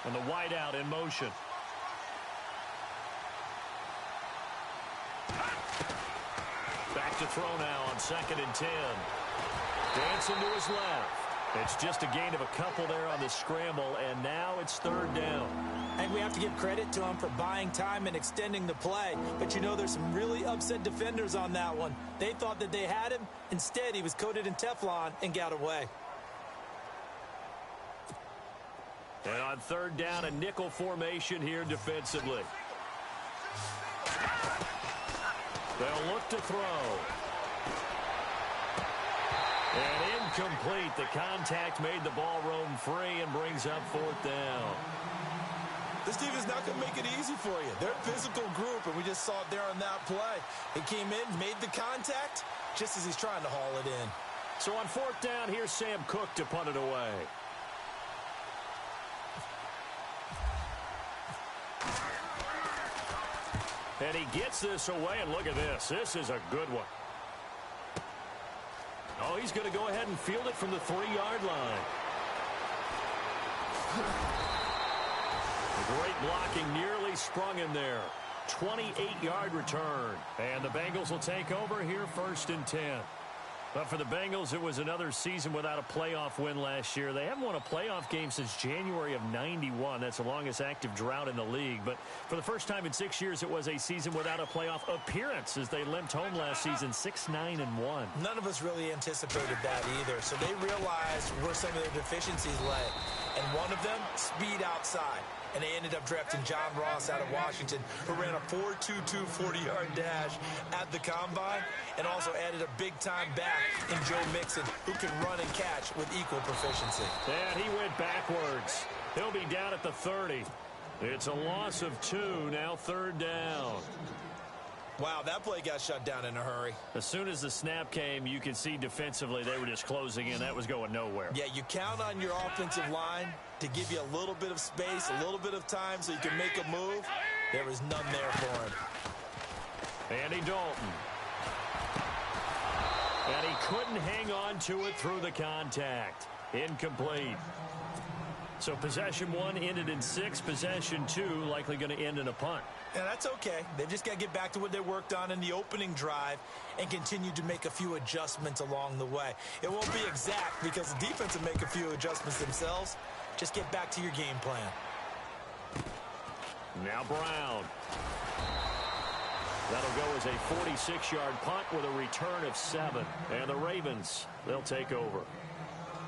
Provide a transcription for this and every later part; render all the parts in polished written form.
And the wideout in motion. Back to throw now on 2nd and 10. Dancing to his left. It's just a gain of a couple there on the scramble, and now it's 3rd down. And we have to give credit to him for buying time and extending the play. But you know there's some really upset defenders on that one. They thought that they had him. Instead, he was coated in Teflon and got away. And on 3rd down, a nickel formation here defensively. They'll look to throw. And incomplete. The contact made the ball roam free and brings up 4th down. This team is not going to make it easy for you. They're a physical group, and we just saw it there on that play. He came in, made the contact, just as he's trying to haul it in. So on 4th down, here's Sam Cook to punt it away. And he gets this away, and look at this. This is a good one. Oh, he's going to go ahead and field it from the 3-yard line. Great blocking, nearly sprung in there. 28-yard return. And the Bengals will take over here 1st and 10. But for the Bengals, it was another season without a playoff win last year. They haven't won a playoff game since January of '91. That's the longest active drought in the league. But for the first time in 6 years, it was a season without a playoff appearance as they limped home last season 6-9-1. None of us really anticipated that either. So they realized where some of their deficiencies lay. And one of them, speed outside. And they ended up drafting John Ross out of Washington, who ran a 4.22 40-yard dash at the Combine, and also added a big-time back in Joe Mixon, who can run and catch with equal proficiency. And he went backwards. He'll be down at the 30. It's a loss of 2, now 3rd down. Wow, that play got shut down in a hurry. As soon as the snap came, you could see defensively they were just closing in. That was going nowhere. Yeah, you count on your offensive line to give you a little bit of space, a little bit of time so you can make a move. There was none there for him. Andy Dalton. And he couldn't hang on to it through the contact. Incomplete. So possession 1 ended in 6. Possession 2 likely going to end in a punt. Yeah, that's okay. They've just got to get back to what they worked on in the opening drive and continue to make a few adjustments along the way. It won't be exact because the defense will make a few adjustments themselves. Just get back to your game plan. Now Brown. That'll go as a 46-yard punt with a return of 7. And the Ravens, they'll take over.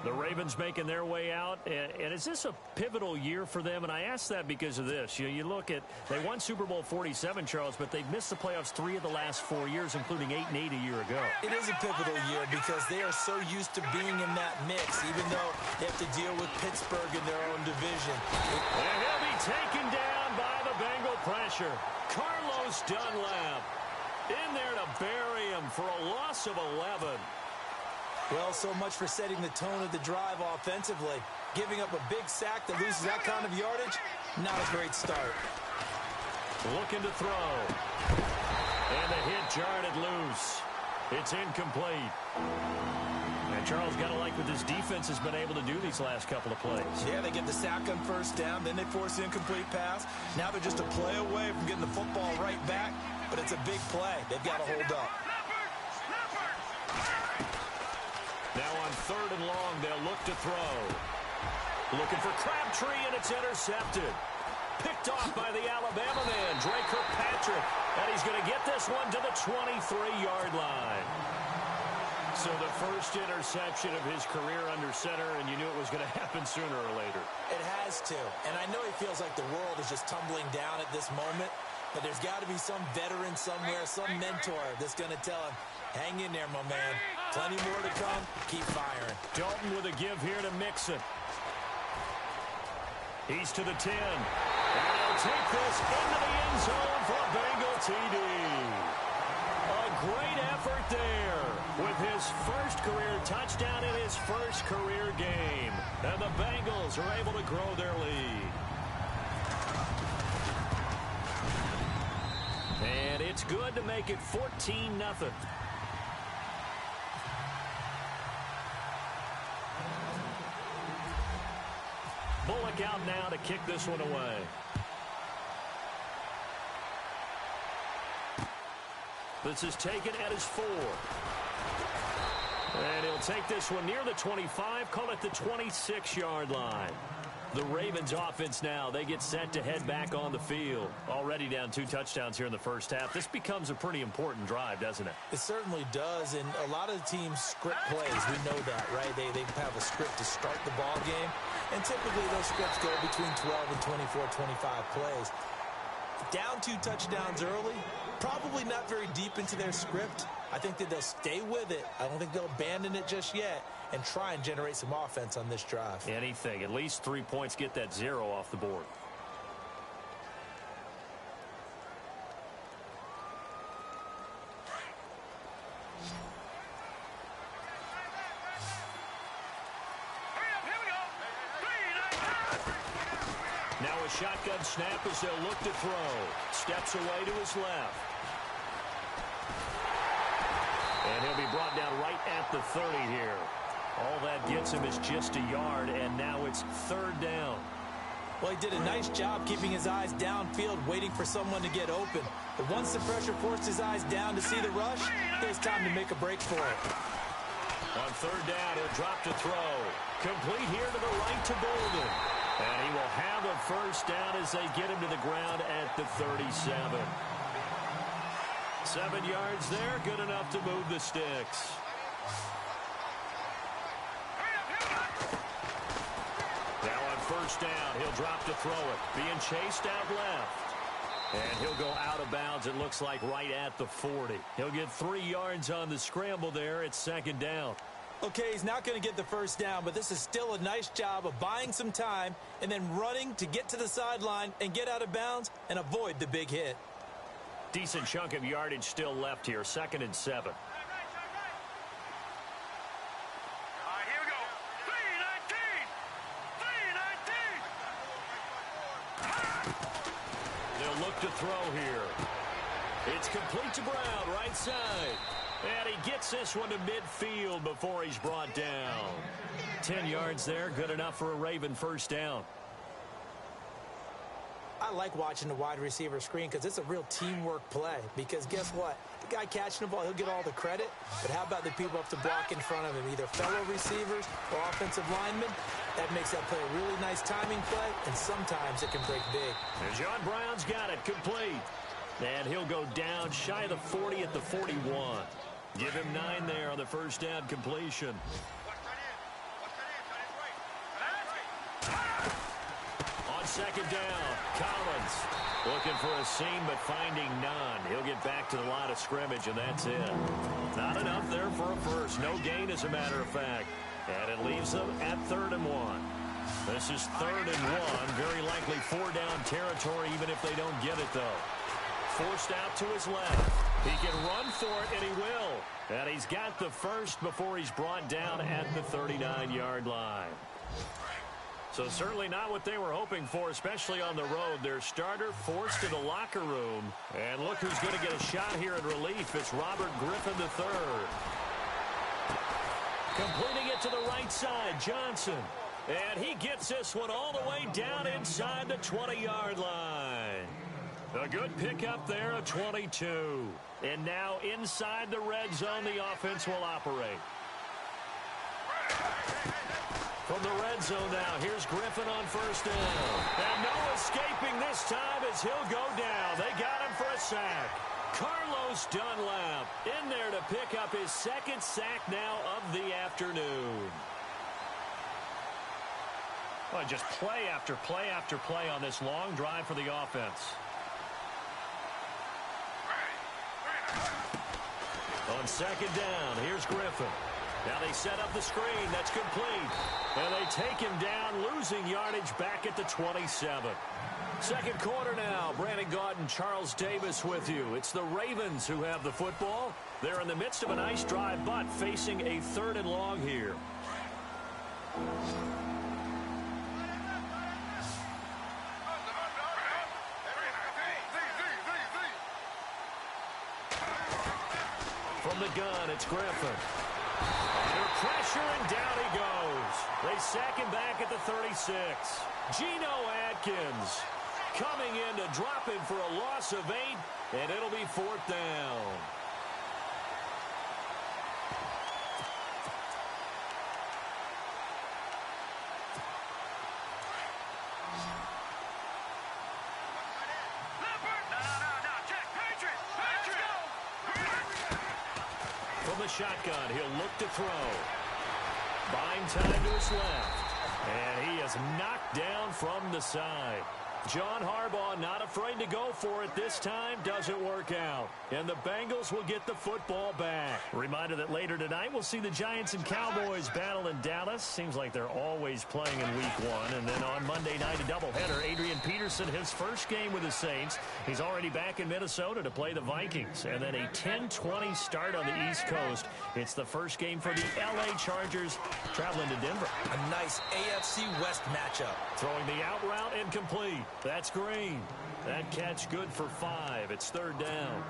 The Ravens making their way out, and is this a pivotal year for them? And I ask that because of this. You look at, they won Super Bowl 47, Charles, but they've missed the playoffs 3 of the last 4 years, including 8-8 a year ago. It is a pivotal year because they are so used to being in that mix, even though they have to deal with Pittsburgh in their own division. And he'll be taken down by the Bengal pressure. Carlos Dunlap in there to bury him for a loss of 11. Well, so much for setting the tone of the drive offensively. Giving up a big sack that loses that kind of yardage, not a great start. Looking to throw. And the hit jarred it loose. It's incomplete. And Charles, got to like what this defense has been able to do these last couple of plays. Yeah, they get the sack on 1st down, then they force the incomplete pass. Now they're just a play away from getting the football right back, but it's a big play. They've got to hold up. Now on 3rd and long, they'll look to throw. Looking for Crabtree, and it's intercepted. Picked off by the Alabama man, Dre Kirkpatrick. And he's going to get this one to the 23-yard line. So the first interception of his career under center, and you knew it was going to happen sooner or later. It has to. And I know he feels like the world is just tumbling down at this moment, but there's got to be some veteran somewhere, some mentor that's going to tell him, hang in there, my man. Plenty more to come. Keep firing. Dalton with a give here to Mixon. He's to the 10. And he'll take this into the end zone for a Bengal TD. A great effort there with his first career touchdown in his first career game. And the Bengals are able to grow their lead. And it's good to make it 14-0. Bullock back out now to kick this one away. This is taken at his 4. And he'll take this one near the 25, call it the 26-yard line. The Ravens offense now, they get set to head back on the field. Already down 2 touchdowns here in the first half. This becomes a pretty important drive, doesn't it? It certainly does, and a lot of the teams script plays. We know that, right? They have a script to start the ball game, and typically those scripts go between 12 and 24, 25 plays. Down 2 touchdowns early, probably not very deep into their script. I think that they'll stay with it. I don't think they'll abandon it just yet and try and generate some offense on this drive. Anything. At least 3 points, get that 0 off the board. Now a shotgun snap as they'll look to throw. Steps away to his left. And he'll be brought down right at the 30 here. All that gets him is just a yard, and now it's 3rd down. Well, he did a nice job keeping his eyes downfield, waiting for someone to get open. But once the pressure forced his eyes down to see the rush, it was time to make a break for it. On 3rd down, he'll drop to throw. Complete here to the right to Bolden. And he will have a first down as they get him to the ground at the 37. 7 yards there, good enough to move the sticks. Now on 1st down, he'll drop to throw it. Being chased out left. And he'll go out of bounds, it looks like, right at the 40. He'll get 3 yards on the scramble there. It's 2nd down. Okay, he's not going to get the first down, but this is still a nice job of buying some time and then running to get to the sideline and get out of bounds and avoid the big hit. Decent chunk of yardage still left here. 2nd and 7. Here we go. 3-19. They'll look to throw here. It's complete to Brown, right side. And he gets this one to midfield before he's brought down. 10 yards there, good enough for a Raven first down. I like watching the wide receiver screen because it's a real teamwork play. Because guess what? The guy catching the ball, he'll get all the credit. But how about the people up the block in front of him, either fellow receivers or offensive linemen? That makes that play a really nice timing play, and sometimes it can break big. And John Brown's got it complete. And he'll go down shy of the 40 at the 41. Give him 9 there on the first down completion. On 2nd down, Collins looking for a seam but finding none. He'll get back to the line of scrimmage, and that's it. Not enough there for a first. No gain, as a matter of fact. And it leaves them at 3rd and 1. This is 3rd and 1. Very likely 4-down territory, even if they don't get it, though. Forced out to his left. He can run for it, and he will. And he's got the first before he's brought down at the 39-yard line. So certainly not what they were hoping for, especially on the road. Their starter forced to the locker room. And look who's going to get a shot here in relief. It's Robert Griffin III. Completing it to the right side, Johnson. And he gets this one all the way down inside the 20-yard line. A good pickup there, a 22. And now inside the red zone, the offense will operate. From the red zone now, here's Griffin on first down. And no escaping this time as he'll go down. They got him for a sack. Carlos Dunlap in there to pick up his 2nd sack now of the afternoon. Well, just play after play after play on this long drive for the offense. On 2nd down, here's Griffin. Now they set up the screen. That's complete. And they take him down, losing yardage back at the 27. 2nd quarter now. Brandon Gaudin, Charles Davis with you. It's the Ravens who have the football. They're in the midst of a nice drive, but facing a 3rd and long here. From the gun, it's Griffin. Under pressure, and down he goes. They sack him back at the 36. Geno Atkins coming in to drop him for a loss of 8, and it'll be 4th down. From the shotgun, he'll look to throw. Buying time to his left. And he is knocked down from the side. John Harbaugh not afraid to go for it this time. Doesn't work out. And the Bengals will get the football back. Reminder that later tonight we'll see the Giants and Cowboys battle in Dallas. Seems like they're always playing in week 1. And then on Monday night, a doubleheader. Adrian Peterson, his first game with the Saints. He's already back in Minnesota to play the Vikings. And then a 10-20 start on the East Coast. It's the first game for the L.A. Chargers traveling to Denver. A nice AFC West matchup. Throwing the out route incomplete. That's Green. That catch good for 5. It's 3rd down.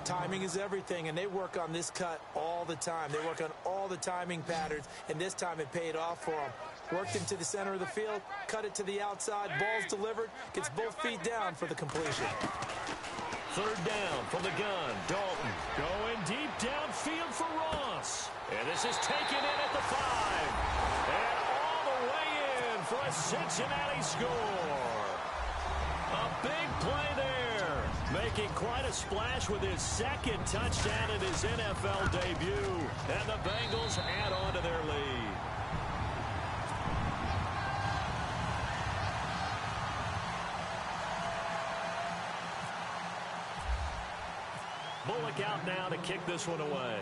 Timing is everything, and they work on this cut all the time. They work on all the timing patterns, and this time it paid off for them. Worked into the center of the field, cut it to the outside, ball's delivered, gets both feet down for the completion. 3rd down from the gun. Dalton going deep downfield for Ross. And this is taken in at the 5. And all the way in for a Cincinnati score. A big play there. Making quite a splash with his 2nd touchdown in his NFL debut. And the Bengals add on to their lead. Bullock out now to kick this one away.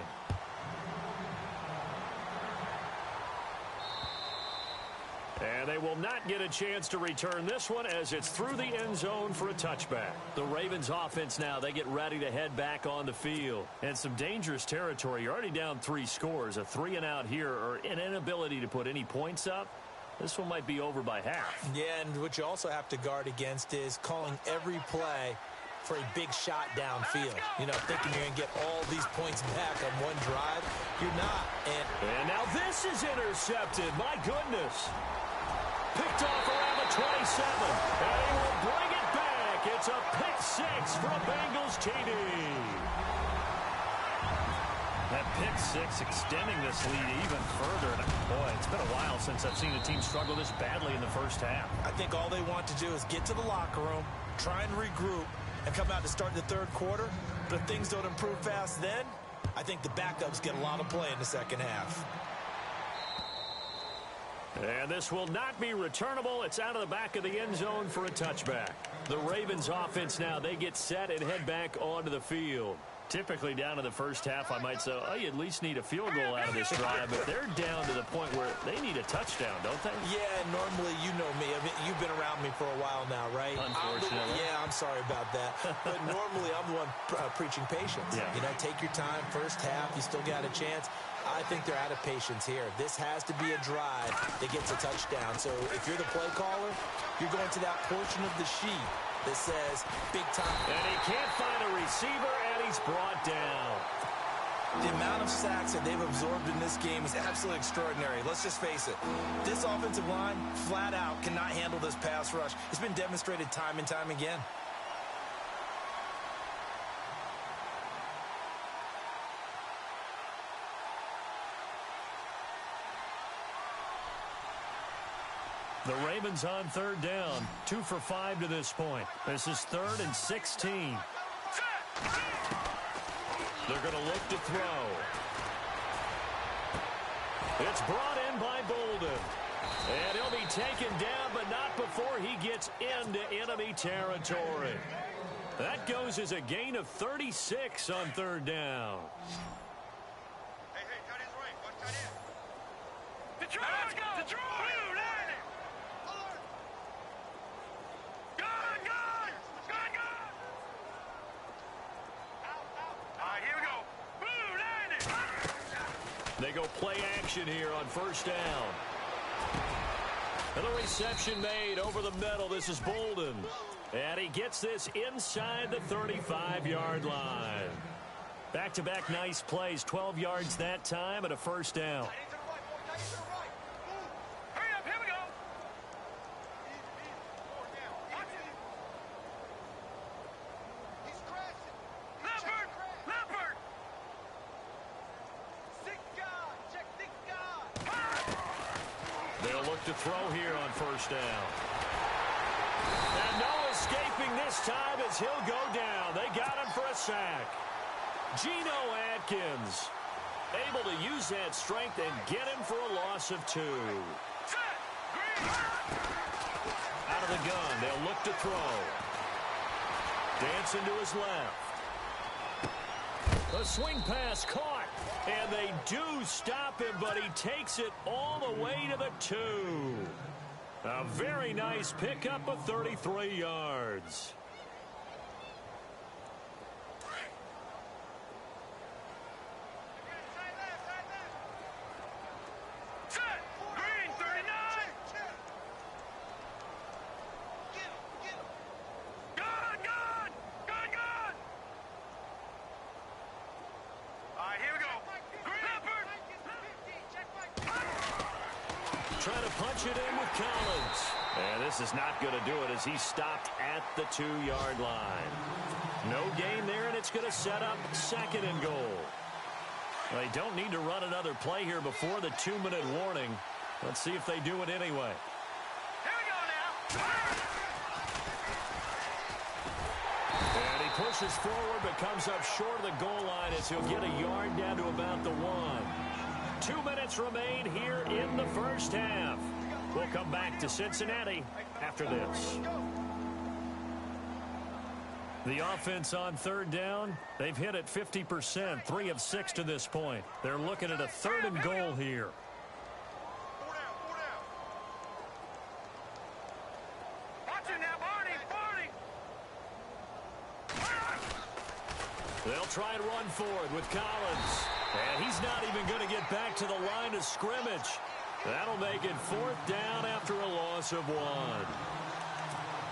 And they will not get a chance to return this one as it's through the end zone for a touchback. The Ravens offense now, they get ready to head back on the field. And some dangerous territory. You're already down 3 scores. A 3-and-out here or an inability to put any points up. This one might be over by half. Yeah, and what you also have to guard against is calling every play for a big shot downfield. You know, thinking you're going to get all these points back on one drive. You're not. And now this is intercepted. My goodness. Picked off around the 27. And he will bring it back. It's a pick 6 from Bengals TD. That pick 6 extending this lead even further. Boy, it's been a while since I've seen a team struggle this badly in the first half. I think all they want to do is get to the locker room, try and regroup, and come out to start the 3rd quarter. But if things don't improve fast then, I think the backups get a lot of play in the 2nd half. And this will not be returnable. It's out of the back of the end zone for a touchback. The Ravens offense now, they get set and head back onto the field. Typically down to the first half, I might say, oh, you at least need a field goal out of this drive. But they're down to the point where they need a touchdown, don't they? Yeah, normally, you know me. I mean, you've been around me for a while now, right? Unfortunately. I'm sorry about that. But normally, I'm the one preaching patience. Yeah. You know, take your time. First half, you still got a chance. I think they're out of patience here. This has to be a drive that gets a touchdown. So if you're the play caller, you're going to that portion of the sheet that says big time. And he can't find a receiver, and he's brought down. The amount of sacks that they've absorbed in this game is absolutely extraordinary. Let's just face it. This offensive line, flat out, cannot handle this pass rush. It's been demonstrated time and time again. The Ravens on 3rd down. 2 for 5 to this point. This is 3rd and 16. They're going to look to throw. It's brought in by Bolden. And he'll be taken down, but not before he gets into enemy territory. That goes as a gain of 36 on 3rd down. Hey, tight end's right. Watch tight end. Detroit! Let's go! Detroit! Blue, line it! Gun! All right, here we go. Blue, line it! They go play action here on 1st down. And the reception made over the middle. This is Bolden. And he gets this inside the 35-yard line. Back-to-back nice plays, 12 yards that time and a first down. Hurry up, here we go. He's crashing. Leopard. Six guard. Check six guard. They'll look to throw here on first down. And no escaping this time as he'll go down. They got him for a sack. Geno Atkins able to use that strength and get him for a loss of 2. Out of the gun, they'll look to throw. Dancing to his left. A swing pass caught. And they do stop him, but he takes it all the way to the 2. A very nice pickup of 33 yards. Trying to punch it in with Collins. And this is not going to do it as he stopped at the 2-yard line. No gain there, and it's going to set up second and goal. They don't need to run another play here before the 2-minute warning. Let's see if they do it anyway. Here we go now. And he pushes forward but comes up short of the goal line as he'll get a yard down to about the 1. 2 minutes remain here in the first half. We'll come back to Cincinnati after this. The offense on third down, they've hit it 50%, 3 of 6 to this point. They're looking at a third and goal here. Watch it now, Barney. They'll try and run forward with Collins. And he's not even going to get back to the line of scrimmage. That'll make it 4th down after a loss of 1.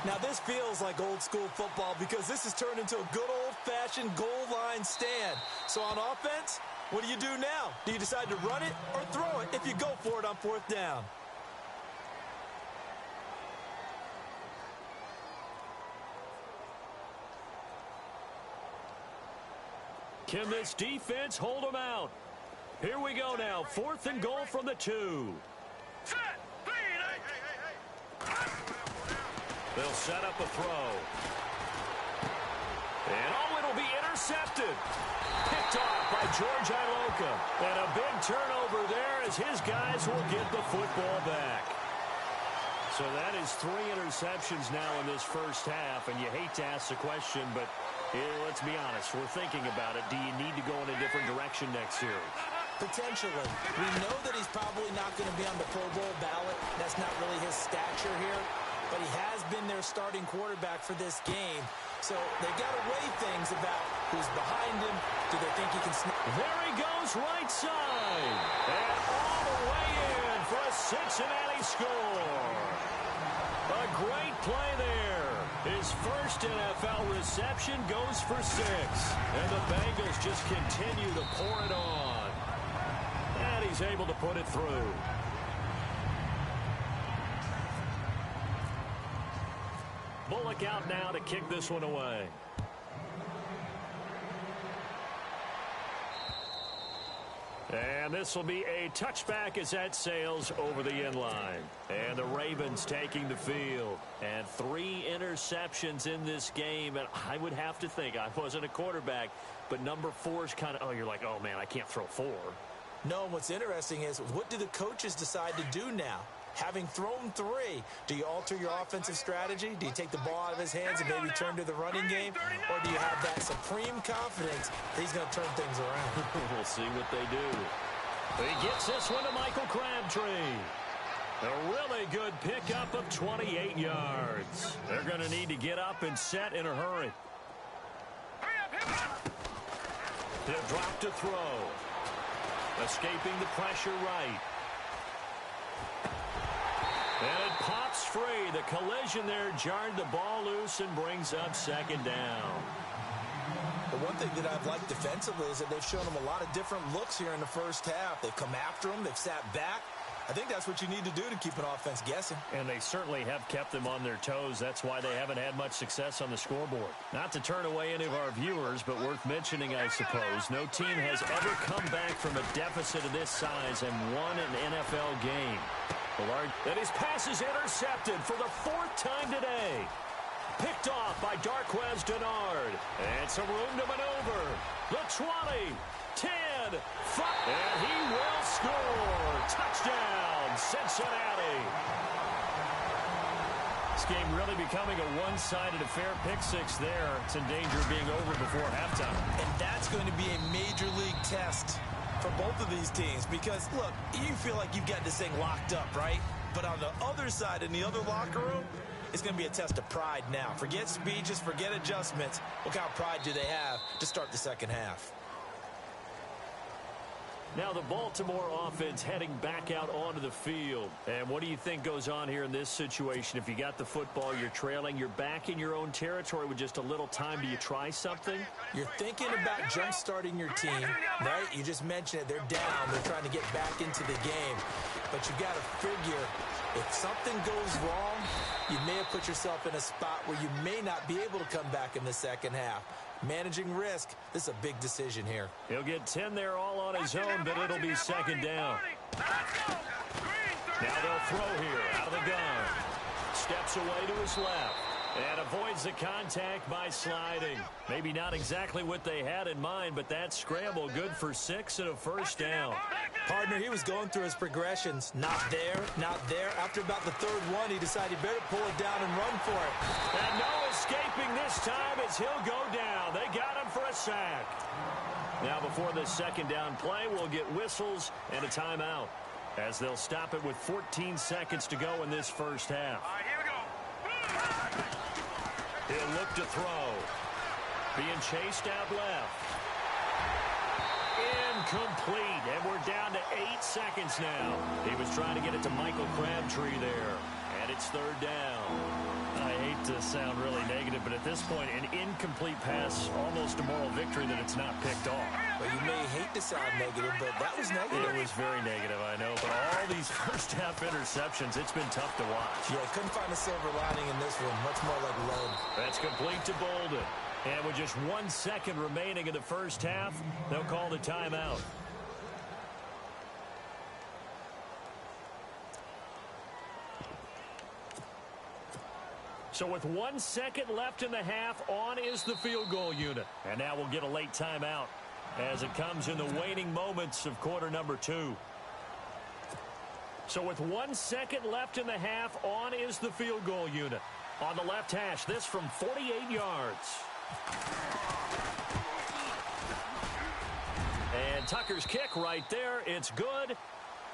Now, this feels like old-school football because this has turned into a good old-fashioned goal line stand. So on offense, what do you do now? Do you decide to run it or throw it if you go for it on 4th down? Can this defense hold them out? Here we go now. 4th and goal from the 2. They'll set up a throw. And it'll be intercepted. Picked off by George Iloka. And a big turnover there as his guys will get the football back. So that is 3 interceptions now in this first half. And you hate to ask the question, but let's be honest. We're thinking about it. Do you need to go in a different direction next year? Potentially. We know that he's probably not going to be on the Pro Bowl ballot. That's not really his stature here. But he has been their starting quarterback for this game. So they've got to weigh things about who's behind him. Do they think he can snap? There he goes right side. And all the way in for a Cincinnati score. A great play there. His first NFL reception goes for 6. And the Bengals just continue to pour it on. And he's able to put it through. Bullock out now to kick this one away. And this will be a touchback as that sails over the end line. And the Ravens taking the field. And 3 interceptions in this game. And I would have to think, I wasn't a quarterback, but number 4 is kind of, you're like, oh, man, I can't throw 4. No, what's interesting is what do the coaches decide to do now? Having thrown 3, do you alter your offensive strategy? Do you take the ball out of his hands and maybe turn to the running game? Or do you have that supreme confidence that he's going to turn things around? We'll see what they do. He gets this one to Michael Crabtree. A really good pickup of 28 yards. They're going to need to get up and set in a hurry. They'll drop to throw. Escaping the pressure right. And it pops free. The collision there jarred the ball loose and brings up second down. The And one thing that I've liked defensively is that they've shown them a lot of different looks here in the first half. They've come after them. They've sat back. I think that's what you need to do to keep an offense guessing. And they certainly have kept them on their toes. That's why they haven't had much success on the scoreboard. Not to turn away any of our viewers, but worth mentioning, I suppose, no team has ever come back from a deficit of this size and won an NFL game. And his pass is intercepted for the 4th time today. Picked off by Darquez Denard. And some room to maneuver. The 20, 10, 5, and he will score. Touchdown, Cincinnati. This game really becoming a one-sided affair. Pick 6 there. It's in danger of being over before halftime. And that's going to be a major league test for both of these teams because, look, you feel like you've got this thing locked up, right? But on the other side, in the other locker room, it's going to be a test of pride now. Forget speeches, forget adjustments. What kind of pride do they have to start the second half? Now the Baltimore offense heading back out onto the field. And what do you think goes on here in this situation? If you got the football, you're trailing, you're back in your own territory with just a little time. Do you try something? You're thinking about jump-starting your team, right? You just mentioned it. They're down. They're trying to get back into the game. But you've got to figure if something goes wrong, you may have put yourself in a spot where you may not be able to come back in the second half. Managing risk, this is a big decision here. He'll get 10 there all on his own, but it'll be second down. Now they'll throw here out of the gun. Steps away to his left and avoids the contact by sliding. Maybe not exactly what they had in mind, but that scramble good for 6 and a first down. Partner, he was going through his progressions. Not there, not there. After about the 3rd one, he decided he better pull it down and run for it. And no escaping this time as he'll go down. They got him for a sack. Now before this second down play, we'll get whistles and a timeout as they'll stop it with 14 seconds to go in this first half. All right, here we go. He'll look to throw. Being chased out left. Incomplete, and we're down to 8 seconds now. He was trying to get it to Michael Crabtree there, and it's 3rd down. I hate to sound really negative, but at this point, an incomplete pass, almost a moral victory that it's not picked off. Well, you may hate to sound negative, but that was negative. It was very negative, I know, but all these first-half interceptions, it's been tough to watch. Yeah, couldn't find a silver lining in this one, much more like lead. That's complete to Bolden. And with just 1 second remaining in the first half, they'll call the timeout. So with 1 second left in the half, on is the field goal unit. And now we'll get a late timeout as it comes in the waning moments of quarter number 2. So with 1 second left in the half, on is the field goal unit. On the left hash, this from 48 yards. And Tucker's kick right there. It's good.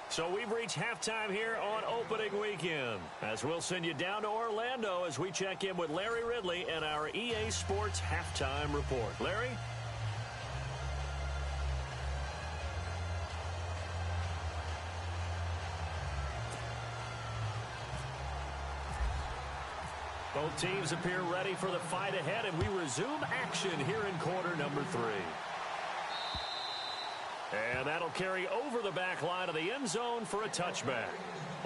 So we've reached halftime here on opening weekend, as we'll send you down to Orlando as we check in with Larry Ridley and our EA Sports halftime report. Larry? Both teams appear ready for the fight ahead, and we resume action here in quarter number 3. And that'll carry over the back line of the end zone for a touchback.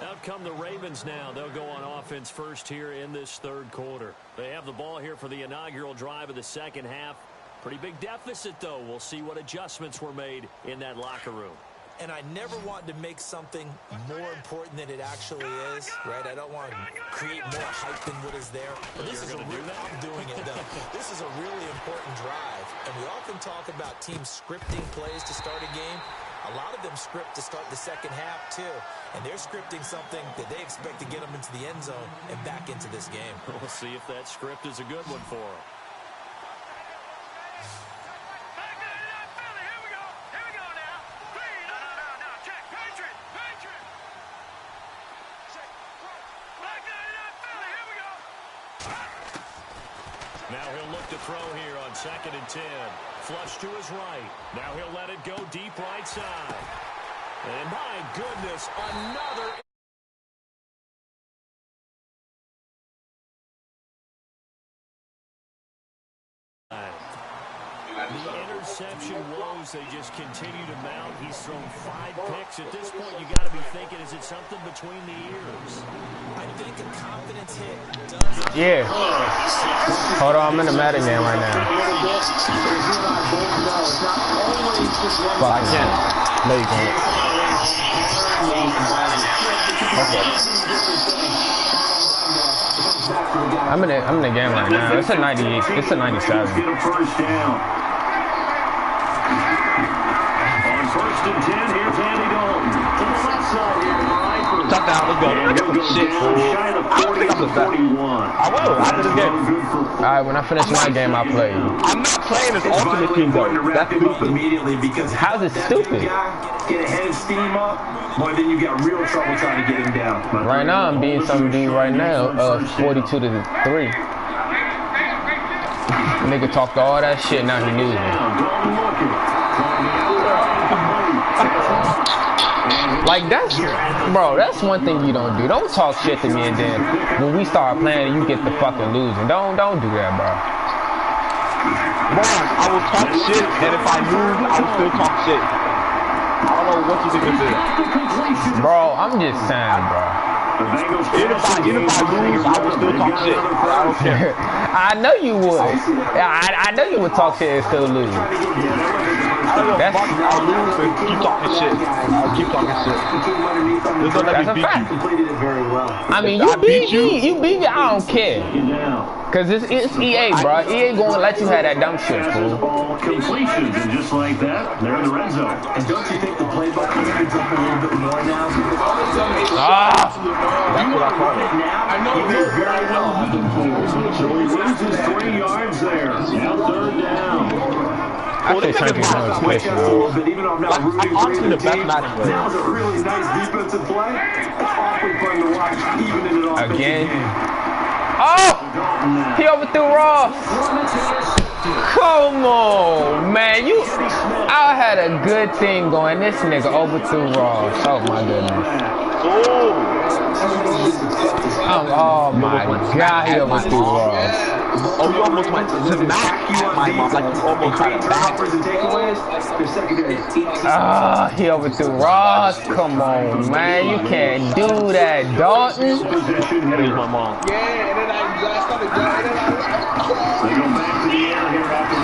Out come the Ravens now. They'll go on offense first here in this 3rd quarter. They have the ball here for the inaugural drive of the second half. Pretty big deficit, though. We'll see what adjustments were made in that locker room. And I never want to make something more important than it actually is, right? I don't want to create more hype than what is there. But this is I'm doing it, though. This is a really important drive. And we often talk about teams scripting plays to start a game. A lot of them script to start the second half, too. And they're scripting something that they expect to get them into the end zone and back into this game. We'll see if that script is a good one for them. Now he'll look to throw here on 2nd and 10. Flush to his right. Now he'll let it go deep right side. And my goodness, another. interception woes, they just continue to mount. He's thrown 5 picks. At this point, you got to be thinking, is it something between the ears? I think a confidence hit does. Yeah. Hold on, I'm in the Madden game right now. But I can't. No, you can't. Okay. I'm in the game right now. It's a 98. It's a 97. First and 10, here's Andy Dalton. To the left side here, Mike. Touchdown, let's go. I got some shit, fool. I don't think I'm the best. I will, after this game. Alright, when I finish my game, I'll play. I'm not playing this Ultimate Team, though. That's stupid. Immediately because how's it stupid? Get ahead and steam up, boy, then you got real trouble trying to get him down. Right now, I'm beating some dude right now, 42 to 3. Nigga talked all that shit, now he losing. Like, that's, bro, that's one thing you don't do. Don't talk shit to me and then when we start playing, you get the fucking losing. Don't do that, bro. Ron, I will talk shit, and if I lose, I will still talk shit. I don't know what you think this is. Bro, I'm just saying, bro. Even if I lose, I will still talk shit. I don't care. I know you would. I know you would talk shit and still lose. That's I'll lose and keep talking shit. I'll keep talking shit. That's a fact. I mean, you beat me, I don't care. Cause it's EA, bro. EA gonna let you have that dumb shit, fool. Completions, and just like that, they're in the red zone. And don't you think the playbook has been up a little bit more now? That's what I call it. I know you're very well. So he loses 3 yards there. Now third down. I think Turkey's going to push, bro. Even though I'm not rooting for the best Madden player. that was a really nice defensive play. It's awfully fun to watch, even in an offensive Again. game. Oh! He overthrew Ross. Come on, man. I had a good thing going. This nigga overthrew Ross. Oh, my goodness. Oh, my God. He overthrew Ross. Oh, you almost went to smack my mom, like you almost tried to back. He overthrew Ross. Come on, man. You can't do that, Dalton. That is my mom. Yeah, and then I started going. They go back to the air here after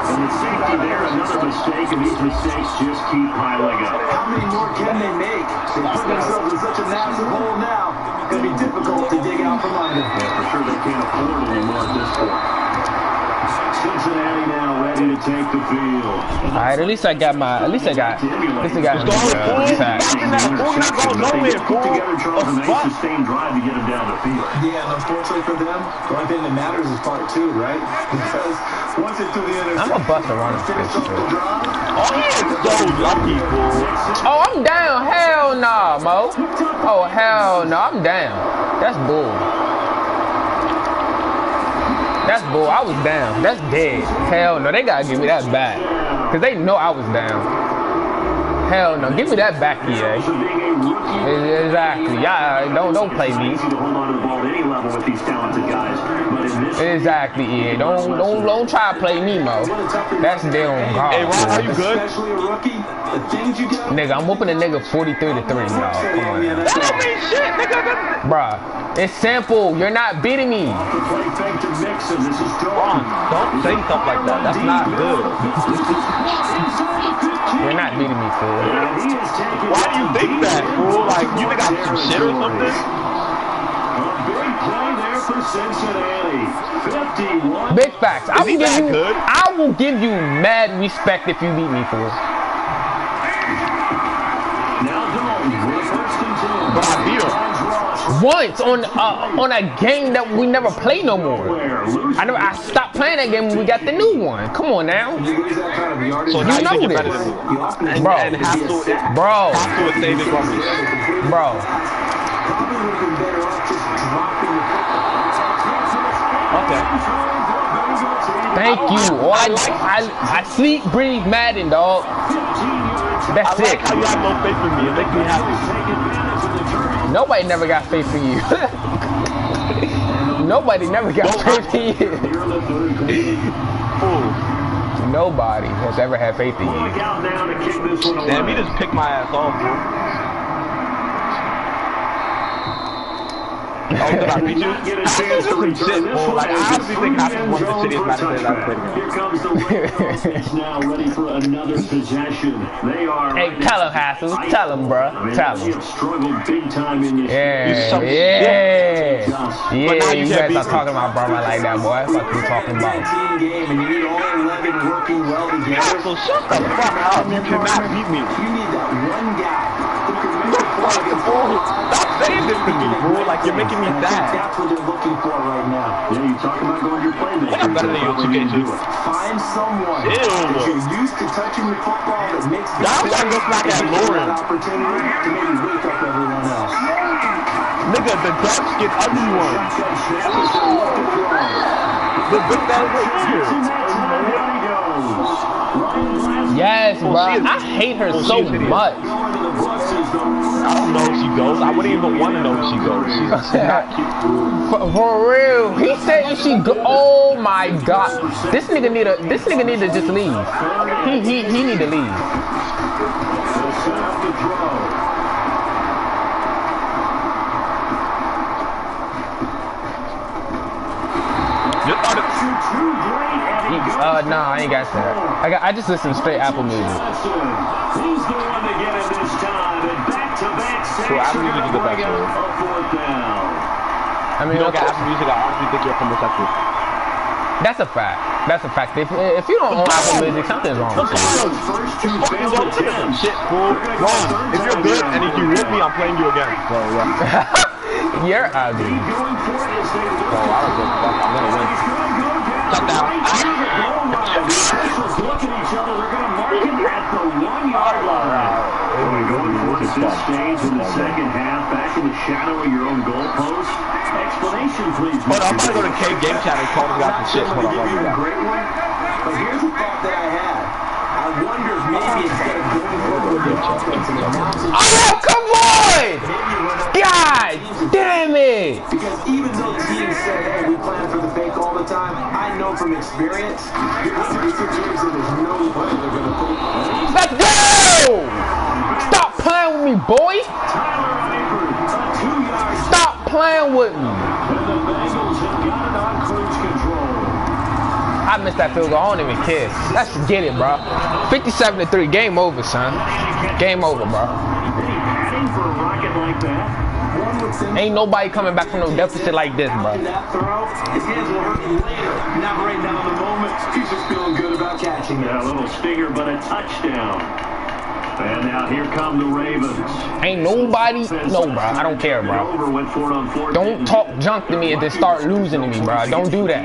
and the safety there, another mistake, and these mistakes just keep piling up. How many more can they make? They put themselves in such a massive hole now. It's going to be difficult to dig out from under. Yeah, for sure they can't afford it anymore at this point. Cincinnati now ready to take the field. Alright, at least I got sack. We're not going nowhere, fool. A sustained drive to get him down the field. Yeah, and unfortunately for them, the only thing that matters is part 2, right? Because once it's through the interception, I'm a buster runner. Oh, yeah, so lucky, fool. Oh, I'm down. Hell nah, Mo. Oh, hell no. I'm down. That's bull. That's bull. I was down. That's dead. Hell no. They gotta give me that back. Cause they know I was down. Hell no. Give me that back, EA. Exactly. Y'all don't play me. Exactly, EA. Don't try to play me, Mo. That's their own God. Hey, Ron, are you good? Nigga, I'm whooping a nigga 43 to 3, y'all. Come on now. That don't mean shit, nigga. Bruh, it's simple. You're not beating me. Ron, don't say stuff like that. That's not good. You're not beating me, fool. Why do you think that, fool? Like, you think I'm some shit or something? Big facts. I will give you mad respect if you beat me, fool. But I beat him. Once on a game that we never play no more. I stopped playing that game when we got the new one. Come on now. So you know this, bro. And have to save it from me. Bro. Okay. Thank you. I sleep, breathe Madden, dog. That's I like it. how you have no faith in me. It makes me happy. Nobody never got faith for you. Nobody never got 50 years. Nobody has ever had faith in you. Damn, he just picked my ass off, bro. Oh, did I beat you? This is some shit, bro. Like, I honestly think half of one of the shittiest matches that I've played against. Here comes the Ravens now ready for another possession. They are. Hey, tell him, Hassel. Tell him, bro. Tell him. Struggled big time in this. Yeah. You guys are talking about Brahma like that, boy. What you talking about? Game and you need all 11 working well together. So shut the fuck up. You cannot beat me. You need that one guy who can make the play. Stop saying this to me, bro. Like, you're making me sad. That's what they're looking for right now. Yeah, you talk about going your playmaker. I'm better than you, 2K2. Find someone that you're used to touching the football that makes the opportunity to maybe wake up everyone else. Nigga, the dark skin ugly one. The big guy right here. Yes, bro. I hate her so much. I don't know if she goes. I wouldn't even want to know if she goes. She's not cute. For real. He said if she go. Oh my god. This nigga need to just leave. He need to leave. Nah, I ain't got that. I just listen to straight Apple music. He's the one to get it this time. And back-to-back sacks. So Apple music is the best one. I mean, you don't get Apple music, I honestly think you're homosexual. That's a fact. That's a fact. If you don't own Apple music, something's wrong with you. Shit, fool. Wrong. If you're good and if you rip me, I'm playing you again. So, yeah. You're ugly. So, I don't give a fuck. I'm gonna win. Shut down. Look at each other. They're going to mark it at the 1-yard line. We're going for it at this stage in the second half. Back in the shadow of your own goalpost. Explanation, please. But I'm going to go to K Game Chat and call them out some shit. Hold on. But here's a thought that I had. I wonder if maybe instead of going forward with the offense and announcing... Oh, come on! God damn it! Because even though teams say, hey, we plan for the fake all the time, I know from experience, you're going to be situations that there's no way they're going to put it. Let's go! Stop playing with me, boy! Stop playing with me! I missed that field goal. I don't even care. Let's get it, bro. 57-3. Game over, son. Game over, bro. Ain't nobody coming back from no deficit like this, bro. His hands will hurt later. Not right now in the moment. He's just feeling good about catching it. A little stinger, but a touchdown. And now here come the Ravens. Ain't nobody. No, bro. I don't care, bro. Don't talk junk to me and then start losing to me, bro. Don't do that.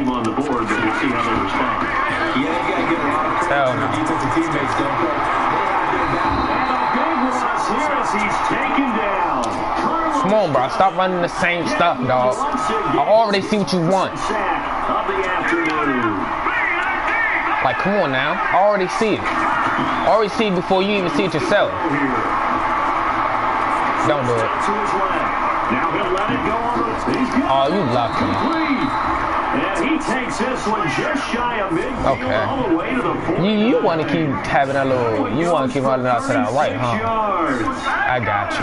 Hell no. Come on, bro. Stop running the same stuff, dog. I already see what you want. Like, come on now. I already see it. I already see it before you even see it yourself. Don't do it. Oh, you lucky. And he takes this one just shy of midfield all the way to the 4. You want to keep having that little, you want to keep running out to that right, huh? I got you.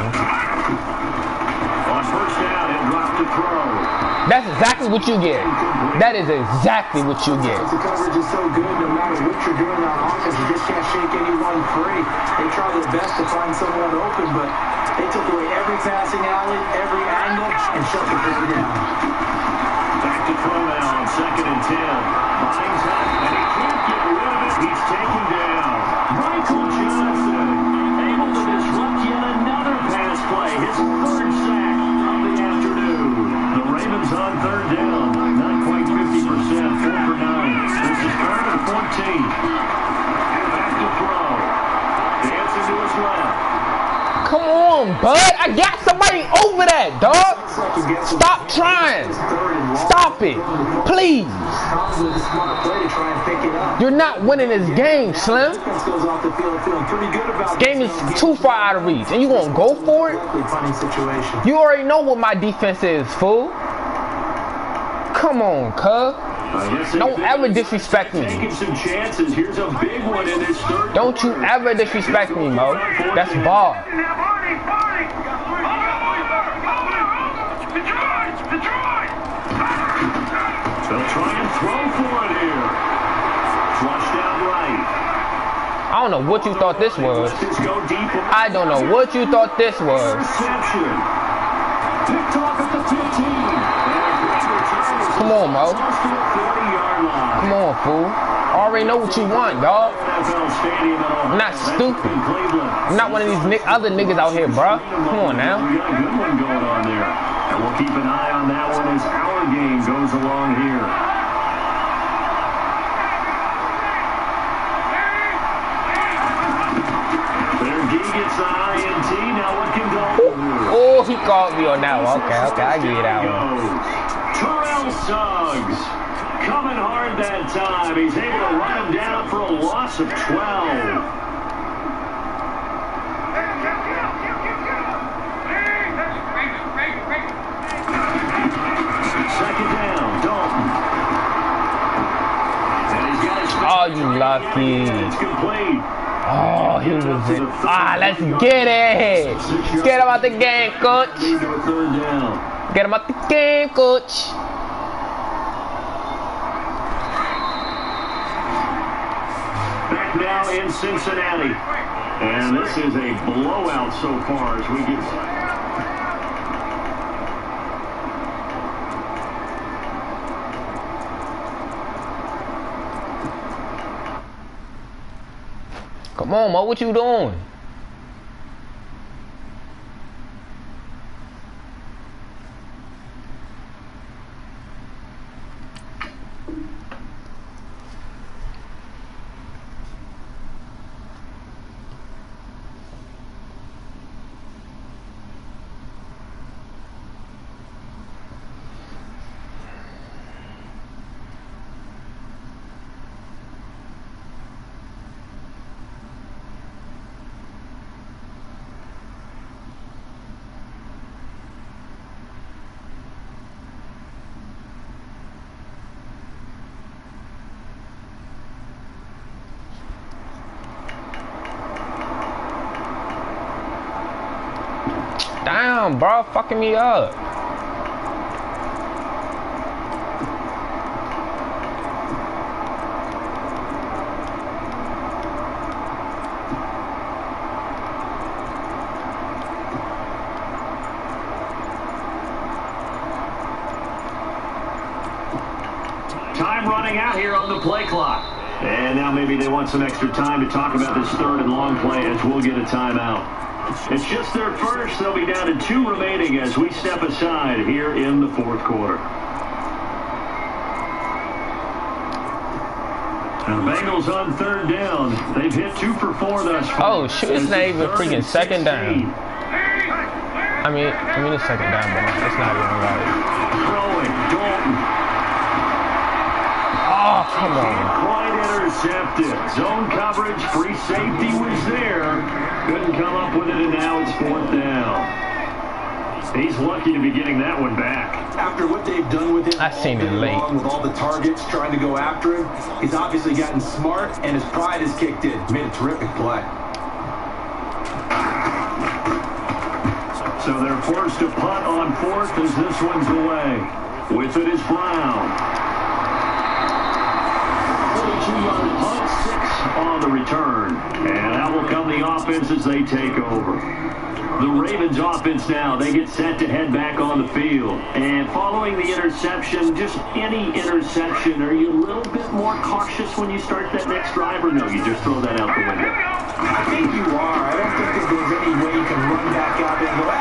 On first down, he'll drop the throw. That's exactly what you get. That is exactly what you get. The coverage is so good, no matter what you're doing on offense, you just can't shake anyone free. They try their best to find someone open, but they took away every passing alley, every angle, and shut the play down. Back to throw now on 2nd and 10. Finds that, and he can't get rid of it. He's taken down. Michael Johnson able to disrupt yet another pass play. His 3rd sack of the afternoon. The Ravens on 3rd down. Not quite 50%. 4 for 9. This is 3rd and 14. Back to throw. Dancing to his left. Come on, bud. I got somebody over that, dog. Stop trying. Stop it. Please. You're not winning this game, Slim. This game is too far out of reach. And you gonna go for it? You already know what my defense is, fool. Come on, cuz. Don't ever disrespect me. Taking some chances. Here's a big one in this third. Don't you ever disrespect me, Mo. That's bar. They'll try and throw for it here. Flushed out right. I don't know what you thought this was. I don't know what you thought this was. Reception. Picked off at the 15. Come on, Mo. Come on, fool. I already know what you want, dog. I'm not stupid. I'm not one of these other niggas out here, bro. Come on now. We got a good one going on there. And we'll keep an eye on that one as our game goes along here. Their D gets the INT. Now what can go? Oh, he called me on that one. Okay, I get that one. Terrell Suggs coming hard that time. He's able to run him down for a loss of 12. Second down, Dalton. And he's got his Oh, you lucky. It's complete. Oh, he was it. Let's get it. Get him out the game, coach. Lead to a third down. Get him out the game, coach. Back now in Cincinnati. And this is a blowout so far as we get... Come on, Mo, what you doing? Damn, bro, fucking me up. Time running out here on the play clock. And now maybe they want some extra time to talk about this third and long play as we'll get a timeout. It's just their first. They'll be down to 2 remaining as we step aside here in the fourth quarter. And the Bengals on third down. They've hit 2 for 4 thus far. Oh, shoot, it's not even freaking second down. I mean it's second down, but it's not even right. Throwing, Dalton. Oh, come on. Quite intercepted. Zone coverage, free safety was there. Couldn't come up with it, and now it's 4th down. He's lucky to be getting that one back. After what they've done with him, I seen it late. with all the targets trying to go after him, he's obviously gotten smart, and his pride has kicked in. Made a terrific play. So they're forced to punt on 4th as this one's away. With it is Brown. 42-yard punt, 6 on the return. And out will come the offense as they take over. The Ravens offense now, they get set to head back on the field. And following the interception, just any interception, are you a little bit more cautious when you start that next drive, or no, you just throw that out the window? I think you are. I don't think that there's any way you can run back out there and go,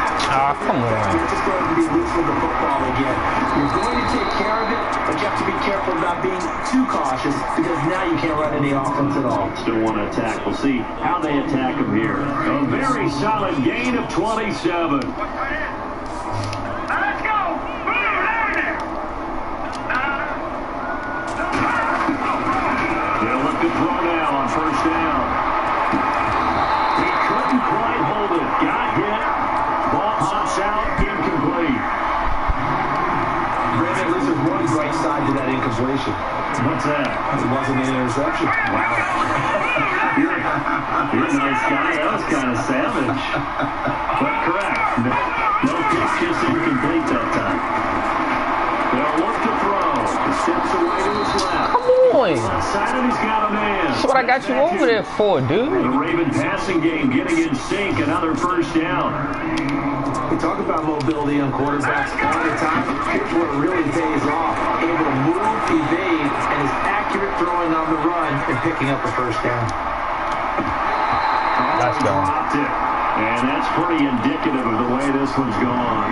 Come on. You're just going to be loose with the football again. You're going to take care of it, but you have to be careful about being too cautious because now you can't run any offense at all. Still want to attack. We'll see how they attack him here. A very solid gain of 27. Let's go! They'll look to throw now on 1st down. He couldn't quite hold it. Got hit. Ball pops out. Incomplete. Brandon, this is one only bright side to that incompletion. What's that? It wasn't an interception. Wow. You're a nice guy. That was kind of savage. But correct. No pitch, just incomplete that time. They'll look to throw. Steps away to his left. Come on. Outside, and he's got a man. That's what I got you over there for, dude. The Raven passing game getting in sync. Another first down. We talk about mobility on quarterbacks all the time. Here's where it really pays off. Able to move, evade, and is accurate throwing on the run and picking up the first down. Let's go. And that's pretty indicative of the way this one's gone.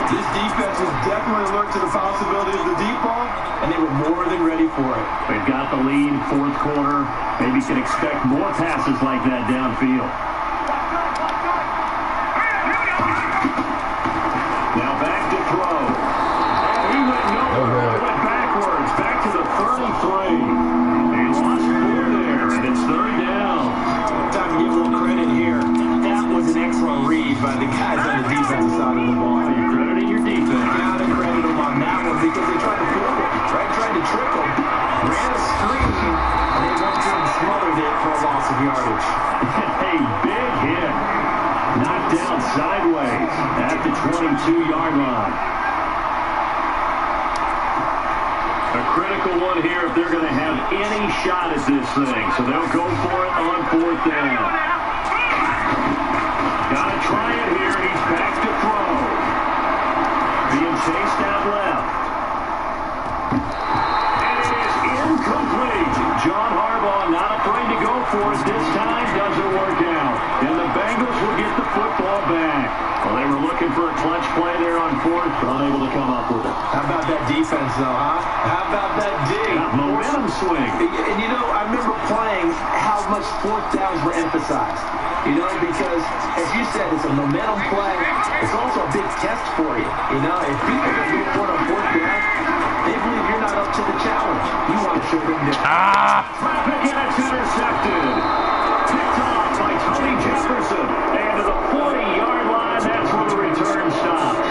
This defense was definitely alert to the possibility of the deep ball, and they were more than ready for it. They've got the lead, fourth quarter. Maybe can expect more passes like that downfield. Now back to throw. He went nowhere. He went backwards. Back to the 33. He lost 4 there, and it's third down. Time to give a little credit here. That was an excellent read by the guys on the defensive side of the ball. You're crediting your defense. Got to credit them on that one because they tried to flip it, right? Tried to trick them. Ran a screen, and they went through and smothered it for a loss of yardage. A big hit. Knocked down sideways at the 22-yard line. A critical one here if they're going to have any shot at this thing. So they'll go for it on fourth down. Got to try it here. He's back to throw. Being chased out left. And it is incomplete. John Harbaugh not afraid to go for it this time. Doesn't work out. And the Bengals will get the football back. Well, they were looking for a clutch play there on fourth, but unable to come up with it. How about that defense, though, huh? How about that D? Momentum swing. And, you know, I remember playing how much fourth downs were emphasized. You know, because, as you said, it's a momentum play. It's also a big test for you. You know, if people don't move forward on fourth down, they believe you're not up to the challenge. You want to show them different. Traffic, and it's intercepted. Picked off by Tony Jefferson. And to the 40-yard line, that's where the return stops.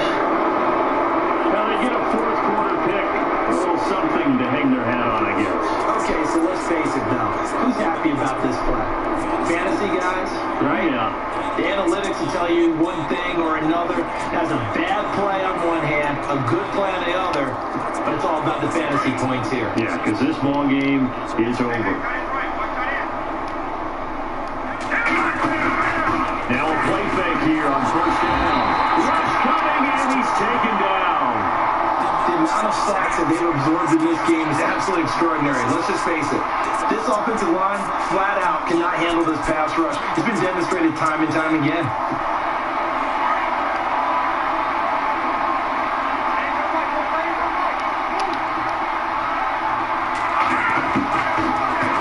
Now they get a fourth quarter pick. A little something to hang their hat on, I guess. Okay, so let's face it now. Who's happy about this play? Fantasy guys, right? Yeah. The analytics will tell you one thing or another. That's a bad play on one hand, a good play on the other, but it's all about the fantasy points here. Yeah, because this ball game is over. Now a play fake here on first down. Rush coming, and he's taken down. The amount of sacks that they've absorbed in this game is absolutely extraordinary. Let's just face it. This offensive line, flat out, cannot handle this pass rush. It's been demonstrated time and time again.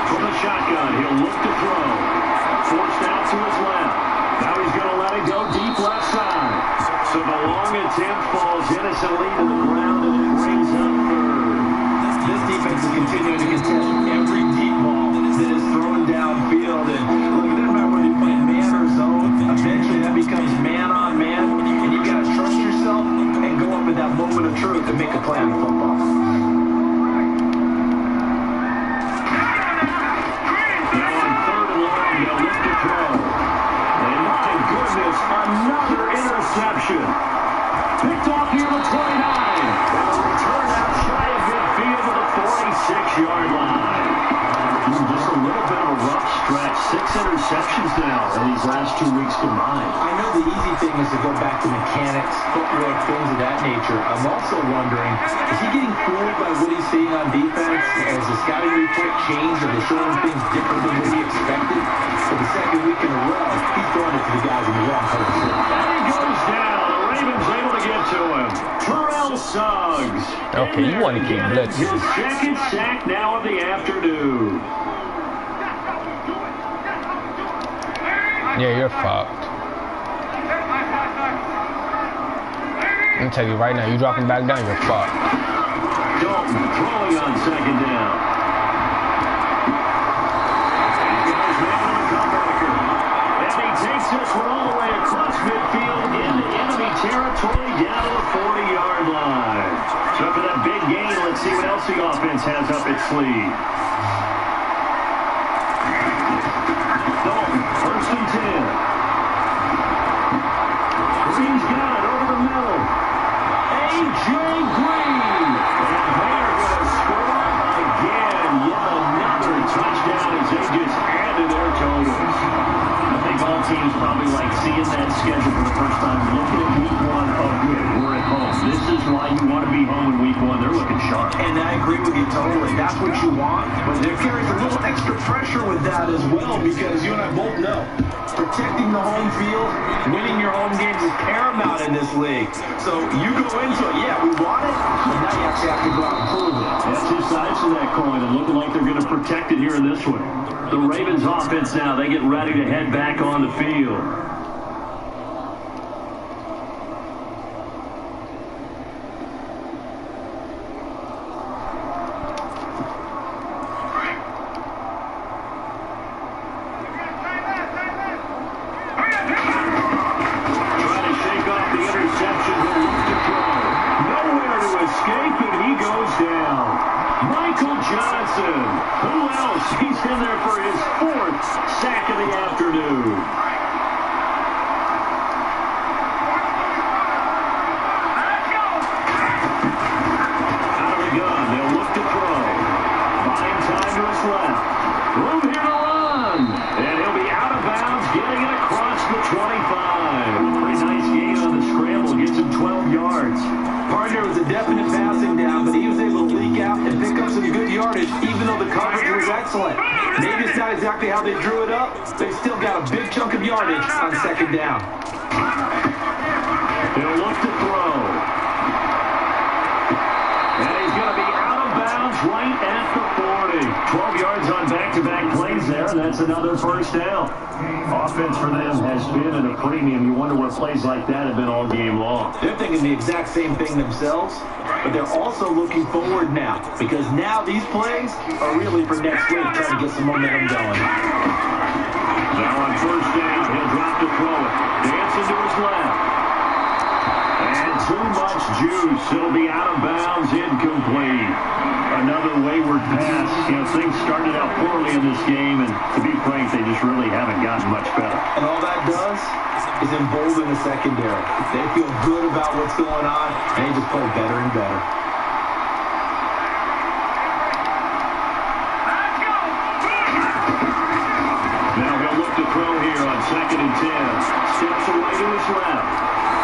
From the shotgun, he'll look to throw. Forced out to his left. Now he's going to let it go deep left side. So the long attempt falls innocently to the ground, and it brings up third. This defense is continuing to contest every deep ball that is thrown downfield. And look, it doesn't matter whether you play man or zone. Eventually that becomes man on man. And you got to trust yourself and go up in that moment of truth and make a play on football. Now on third and long, they'll look to throw. And my goodness, another interception. Picked off here at 29. And a return out shy of midfield to the 46-yard line. Just a little bit of a rough stretch. 6 interceptions now in these last 2 weeks combined. I know the easy thing is to go back to mechanics, footwork, things of that nature. I'm also wondering, is he getting fooled by what he's seeing on defense? Has the scouting report changed? Are they showing things different than what he expected? For the second week in a row, he's throwing it to the guys in the wrong color. And he goes down. The Ravens able to get to him. Terrell Suggs. Okay, you want to keep blitzing. His second sack now of the afternoon. Yeah, you're fucked. I'm gonna tell you right now, you drop him back down, you're fucked. Dalton throwing on second down. He goes man on the comebacker. And he takes this one all the way across midfield into enemy territory down to the 40-yard line. So for that the offense has up its sleeve. Dalton, 1st and 10. Green's got it over the middle. A.J. Green. And they're going to score again. Yet another touchdown as they just added their totals. I think all teams probably like seeing that schedule for the first time. Looking at week 1 of good. We're at home. This is why you want to be home in week 1. They're looking sharp. And I agree with you totally. That's what you want. But there carries a little extra pressure with that as well, because you and I both know protecting the home field, winning your home games is paramount in this league. So you go into it, yeah, we want it, but now you actually have to go out and prove it. That's two sides to that coin, and looking like they're going to protect it here in this one. The Ravens offense now, they get ready to head back on the field. On 2nd down. They'll look to throw. And he's going to be out of bounds right at the 40. 12 yards on back-to-back plays there, and that's another 1st down. Offense for them has been at a premium. You wonder where plays like that have been all game long. They're thinking the exact same thing themselves, but they're also looking forward now, because now these plays are really for next week, trying to get some momentum going. Now on 1st down, he'll drop to throw it. Dancing to his left. And too much juice. It'll be out of bounds, incomplete. Another wayward pass. You know, things started out poorly in this game, and to be frank, they just really haven't gotten much better. And all that does is embolden the secondary. They feel good about what's going on, and they just play better and better. Throw here on 2nd and 10. Steps away to his left.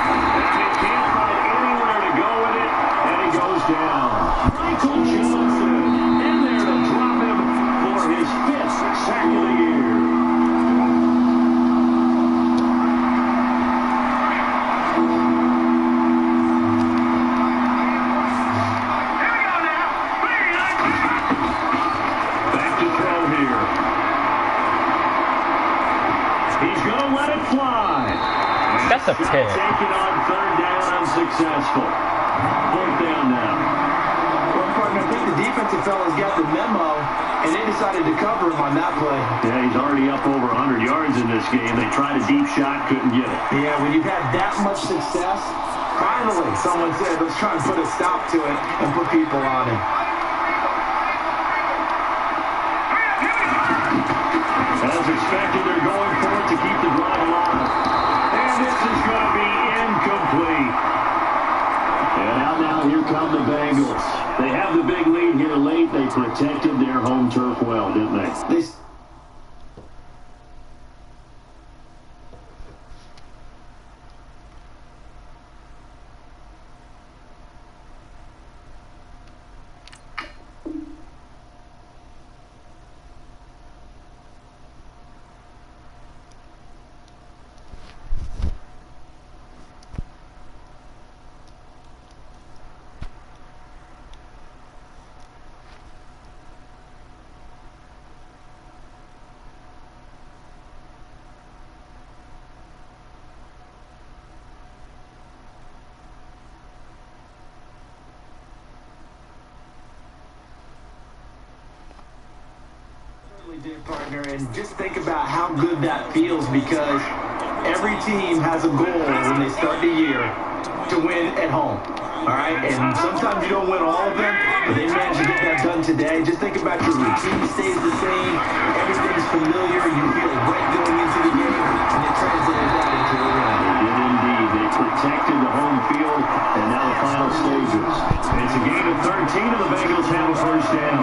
And he can't find anywhere to go with it. And he goes down. Michael Johnson in there to drop him for his 5th sack of the year. Back to throw here. He's going to let it fly. That's a pick. Taken on 3rd down, unsuccessful. 4th down now. Well, partner, I think the defensive fellas got the memo, and they decided to cover him on that play. Yeah, he's already up over 100 yards in this game. They tried a deep shot, couldn't get it. Yeah, when you've had that much success, finally someone said, let's try and put a stop to it and put people on him. As expected, they're going for it to keep the drive alive. And this is going to be incomplete. And now here come the Bengals. They have the big lead here late. They protected their home turf well, didn't they? Did, partner, and just think about how good that feels, because every team has a goal when they start the year, want to win at home. All right, and sometimes you don't win all of them, but they managed to get that done today. Just think about your routine stays the same, everything's familiar, you feel right going into the game, and it translated that into a win. They did indeed. They protected the home field, and now the final stages. It's a gain of 13, and the Bengals have a first down.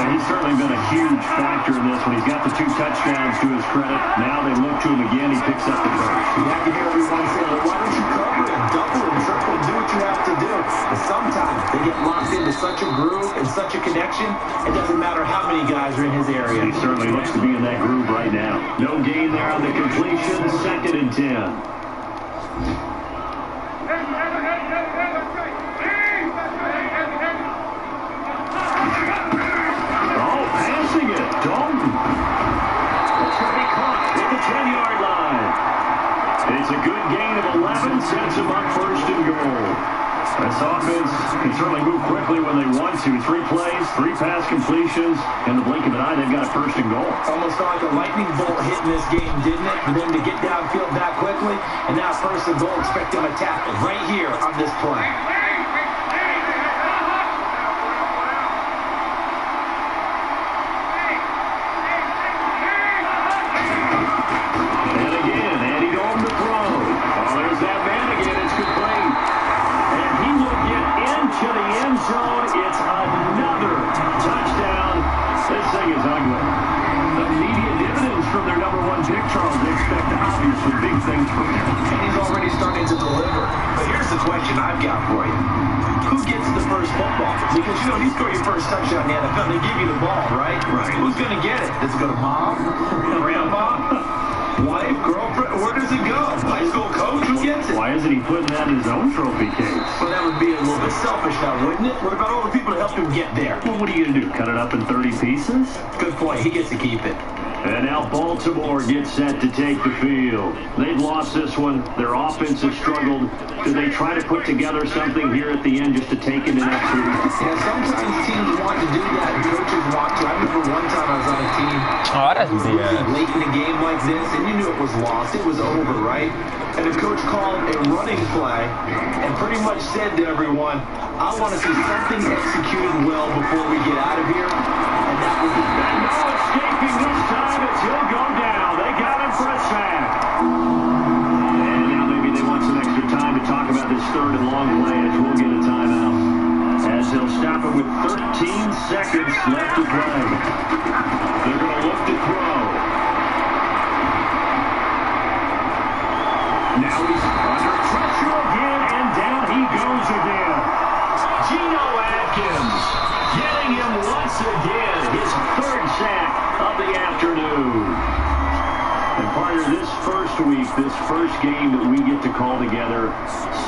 He's certainly been a huge factor in this one. He's got the 2 touchdowns to his credit. Now they look to him again. He picks up the first. You have to hear everyone say, well, why don't you cover him, double him, triple him, do what you have to do. But sometimes they get locked into such a groove and such a connection, it doesn't matter how many guys are in his area. He certainly looks to be in that groove right now. No gain there on the completion. 2nd and 10. It's a good gain of 11, sets him up first and goal. This offense can certainly move quickly when they want to. 3 plays, 3 pass completions. In the blink of an eye, they've got a first and goal. Almost felt like a lightning bolt hit in this game, didn't it? For them to get downfield that quickly. And now first and goal, expect them to tackle right here on this play. It's another touchdown. This thing is ugly. The media dividends from their number 1 pick, Charles. They expect obviously big things from him. And he's already starting to deliver. But here's the question I've got for you. Who gets the first football? Because, you score your first touchdown in the NFL, they give you the ball, right? Right. Who's going to get it? Does it go to mom? Grandma? Wife? Girlfriend? Where does it go? High school coach? Who gets it? Why isn't he putting that in his own trophy case? Well, that would be a little bit selfish now, wouldn't it? What about all the people to help him get there? Well, what are you going to do? Cut it up in 30 pieces? Good point. He gets to keep it. And now Baltimore gets set to take the field. They've lost this one. Their offense has struggled. Do they try to put together something here at the end just to take it in next week? Yeah, sometimes teams want to do that and coaches want to. I remember one time I was on a team. Oh, that's really late in a game like this, and you knew it was lost. It was over, right? And the coach called a running play and pretty much said to everyone, I want to see something executed well before we get out of here. And that was the best. No escaping this time as he'll go down. They got him for a sack. And now maybe they want some extra time to talk about this 3rd and long play as we'll get a timeout. As they'll stop it with 13 seconds left to play. They're going to look to throw. Now he's under pressure again, and down he goes again. Geno Atkins getting him once again, his 3rd sack of the afternoon. And part of this first week, this first game that we get to call together,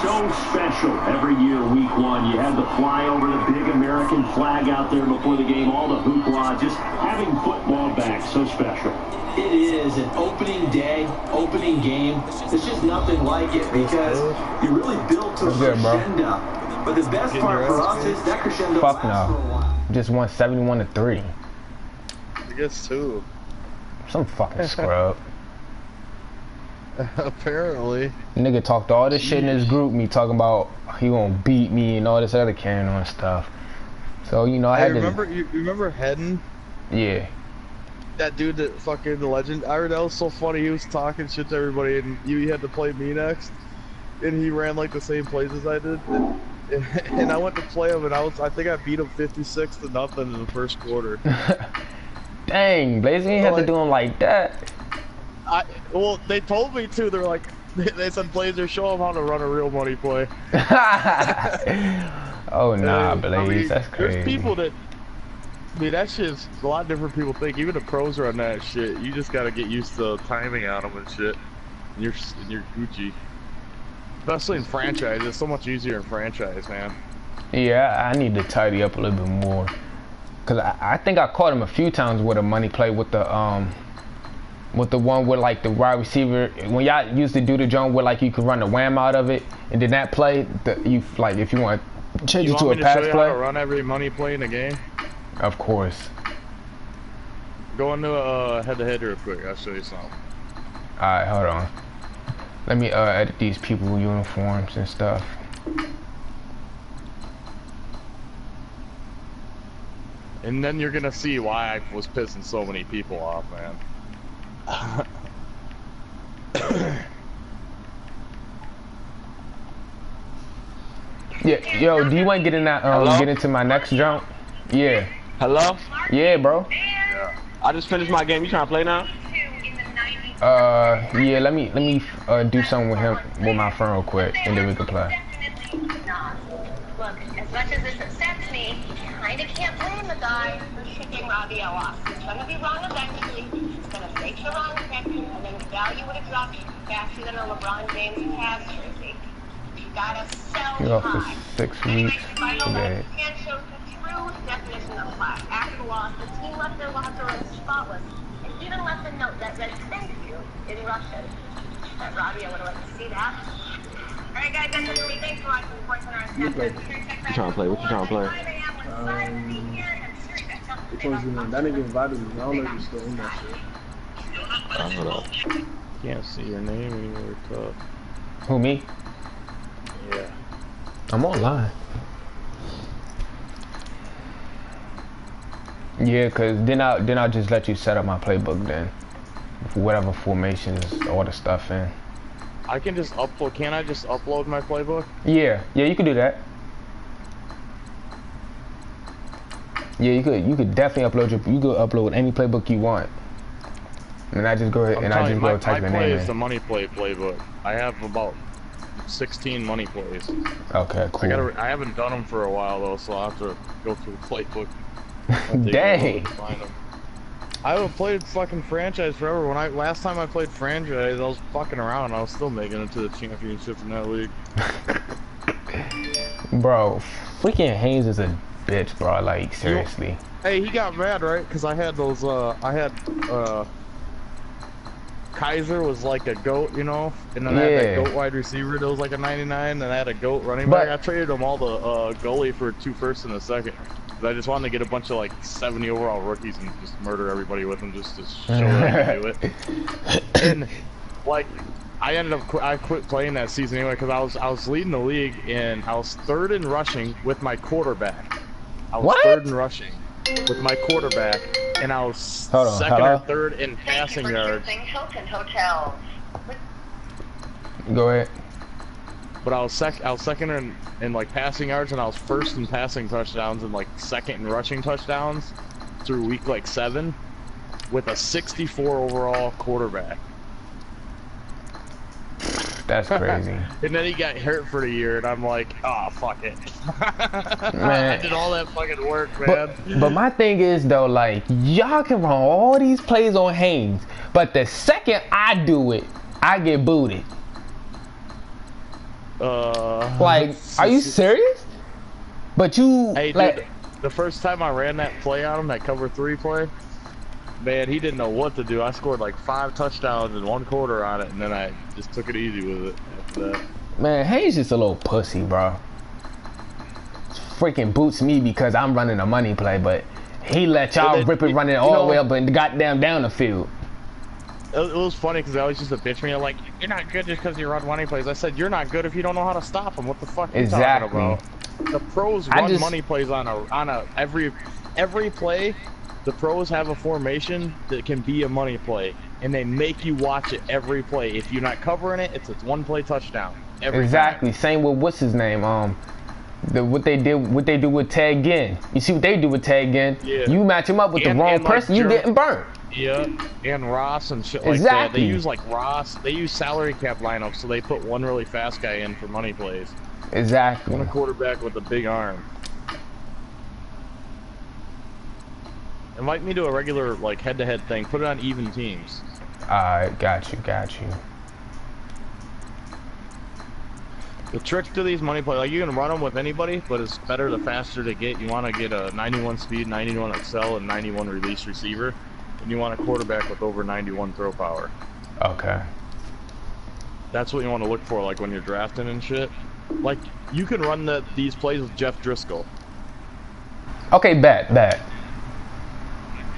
so special every year, week 1. You had the flyover, the big American flag out there before the game, all the hoopla, just having football back, so special. It is an opening day, opening game. There's just nothing like it because you really build to a crescendo. But the best part for us is that crescendo Fuck lasts for a no. while. Just won 71-3. I guess 2. Some fucking scrub. Apparently. Nigga talked all this shit in his group, me talking about he gonna beat me and all this other carrying on stuff. So, I had to... You remember Hedden? Yeah. That dude that fucking the legend. I heard that was so funny. He was talking shit to everybody, and you had to play me next. And he ran like the same plays as I did. And I went to play him, and I think I beat him 56-0 in the first quarter. Dang, Blaze, you ain't have to do him like that. Well, they told me to. They're like, they said, Blazer, show him how to run a real money play. Oh nah, Blaze, that's crazy. There's people that. I mean, that shit's a lot different people think. Even the pros are on that shit. You just gotta get used to timing on them and shit. And you're Gucci. Especially in franchise. It's so much easier in franchise, man. Yeah, I need to tidy up a little bit more. Cause I think I caught him a few times with a money play with the one with like the wide receiver. When y'all used to do the joint where like you could run the wham out of it, and then that play, you like if you want to change it to a pass play. You want me to show you how to run every money play in the game? Of course. Go into a head-to-head real quick. I'll show you something. Alright, hold on. Let me edit these people uniforms and stuff. And then you're gonna see why I was pissing so many people off, man. Yeah, yo, do you want to get in that? Get into my next jump? Yeah. Hello? Yeah, bro. Yeah. I just finished my game. You trying to play now? Yeah. Let me do something with my friend real quick, and then we can play. Look, as much as this upsets me, you kind of can't blame the guy for shipping Robbie off. He's going to be wrong eventually. He's going to fake the wrong pick, and then the value would have dropped faster than a LeBron James Cavs jersey. You got to sell You're off high. for 6 weeks. Okay. And shows the true definition of flat. After the loss, the team left their locker room spotless, and even left a note that read "thank you" in Russian. That Robbie, I would have liked to see that. Alright guys, that's it for me. Thanks for watching the Sports Center on Snapchat. You trying to play? What you trying to play? Which one's your name? That nigga invited me. I don't know if you're still in that shit. Hold up. Can't see your name anywhere, tough. Who, me? Yeah. I'm online. Yeah, cause then I'll just let you set up my playbook then. Whatever formations, all the stuff in. I can just upload. Can't I just upload my playbook? Yeah, you could do that. Yeah, you could definitely upload you could upload any playbook you want. And I just go ahead and I just go type your name in. My play is the money play playbook. I have about 16 money plays. Okay, cool. I haven't done them for a while though, so I'll have to go through the playbook. Dang. I haven't played fucking franchise forever. Last time I played franchise, I was fucking around. I was still making it to the championship in that league. Bro, freaking Haynes is a bitch, bro. Like seriously. Hey, he got mad, right? Because I had those. Kaiser was like a GOAT, you know, and then I had a GOAT wide receiver that was like a 99, and I had a GOAT running back. I traded them all the goalie for 2 firsts and a second. I just wanted to get a bunch of like 70 overall rookies and just murder everybody with them just to show that I could do it. And like, I quit playing that season anyway because I was leading the league and I was 3rd in rushing with my quarterback. I was 3rd in rushing with my quarterback, and I was second or 3rd in passing yards. Go ahead. But I was second in like passing yards, and I was 1st in passing touchdowns and like 2nd in rushing touchdowns through week like 7 with a 64 overall quarterback. That's crazy. And then he got hurt for the year, and I'm like, oh, fuck it. Man. I did all that fucking work, man. But my thing is, though, like, y'all can run all these plays on Haynes, but the second I do it, I get booted. Like, are you serious? But you, hey, like, dude, the first time I ran that play on him, that cover 3 play, man, he didn't know what to do. I scored like 5 touchdowns in 1 quarter on it, and then I just took it easy with it after that. Man, Hayes just a little pussy, bro. Freaking boots me because I'm running a money play, but he let y'all rip it running all the way up and goddamn down the field. It was funny because they always used to bitch me like, you're not good just because you run money plays. I said, you're not good if you don't know how to stop them. What the fuck are you talking about? The pros run money plays on every play. The pros have a formation that can be a money play, and they make you watch it every play. If you're not covering it, it's a 1-play touchdown. Exactly. Time. Same with what's his name. What they do with Ted Ginn. You see what they do with Ted Ginn? Yeah. You match him up with the wrong person, you getting burnt. Yeah, and Ross and shit like that. They use like Ross. They use salary cap lineups, so they put one really fast guy in for money plays. Exactly. And a quarterback with a big arm. Invite me to a regular like head-to-head thing. Put it on even teams. Alright, got you. The trick to these money plays, like you can run them with anybody, but it's better the faster to get. You want to get a 91 speed, 91 excel, and 91 release receiver. And you want a quarterback with over 91 throw power. Okay. That's what you want to look for, like when you're drafting and shit. Like you can run these plays with Jeff Driscoll. Okay, bet.